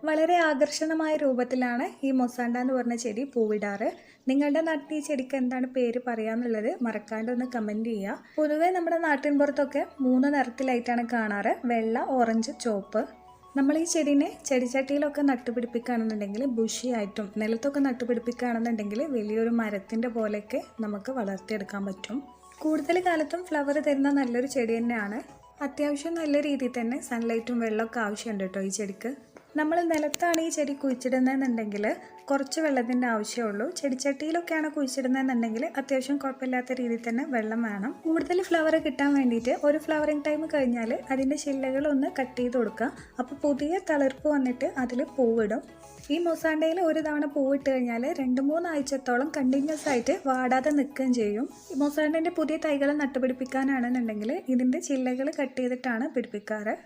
വളരെ ആകർഷണമായ രൂപത്തിലാണ് ഈ മൊസാണ്ട എന്ന് പറഞ്ഞ ചെടി പൂവിടാറ്. നിങ്ങളുടെ നാട്ടിൽ ഈ ചെടിക്ക് എന്താണ് പേര് പറയാന്നുള്ളത് മറക്കാണ്ട് ഒന്ന് കമൻറ്റ് ചെയ്യുക. പൊതുവേ നമ്മുടെ നാട്ടിൻ പുറത്തൊക്കെ 3 നിറത്തിലായിട്ടാണ് കാണാറ്: വെള്ള, ഓറഞ്ച്, ചുവപ്പ്. നമ്മൾ ഈ ചെടീനെ ചെടിച്ചട്ടിയിലൊക്കെ നട്ടുപിടിപ്പിക്കുകയാണെന്നുണ്ടെങ്കിൽ ബുഷിയായിട്ടും നിലത്തൊക്കെ നട്ടുപിടിപ്പിക്കുകയാണെന്നുണ്ടെങ്കിൽ വലിയൊരു മരത്തിൻ്റെ പോലെയൊക്കെ നമുക്ക് വളർത്തിയെടുക്കാൻ പറ്റും. കൂടുതൽ കാലത്തും ഫ്ലവർ തരുന്ന നല്ലൊരു ചെടി തന്നെയാണ്. അത്യാവശ്യം നല്ല രീതിയിൽ തന്നെ സൺലൈറ്റും വെള്ളമൊക്കെ ആവശ്യമുണ്ട് കേട്ടോ ഈ ചെടിക്ക്. നമ്മൾ നിലത്താണ് ഈ ചെടി കുഴിച്ചിടുന്നതെന്നുണ്ടെങ്കിൽ കുറച്ച് വെള്ളത്തിൻ്റെ ആവശ്യമുള്ളൂ. ചെടിച്ചട്ടിയിലൊക്കെയാണ് കുഴിച്ചിടുന്നതെന്നുണ്ടെങ്കിൽ അത്യാവശ്യം കുഴപ്പമില്ലാത്ത രീതിയിൽ തന്നെ വെള്ളം വേണം. കൂടുതൽ ഫ്ലവർ കിട്ടാൻ വേണ്ടിയിട്ട് ഒരു ഫ്ലവറിങ് ടൈം കഴിഞ്ഞാൽ അതിൻ്റെ ചില്ലകളൊന്ന് കട്ട് ചെയ്ത് കൊടുക്കുക. അപ്പോൾ പുതിയ തളിർപ്പ് വന്നിട്ട് അതിൽ പൂവിടും. ഈ മൊസാണ്ടയിൽ ഒരു തവണ പൂവിട്ട് കഴിഞ്ഞാൽ 2-3 ആഴ്ചത്തോളം കണ്ടിന്യൂസ് ആയിട്ട് വാടാതെ നിൽക്കുകയും ചെയ്യും. ഈ മൊസാണ്ടേൻ്റെ പുതിയ തൈകൾ നട്ടുപിടിപ്പിക്കാനാണെന്നുണ്ടെങ്കിൽ ഇതിൻ്റെ ചില്ലകൾ കട്ട് ചെയ്തിട്ടാണ് പിടിപ്പിക്കാറ്.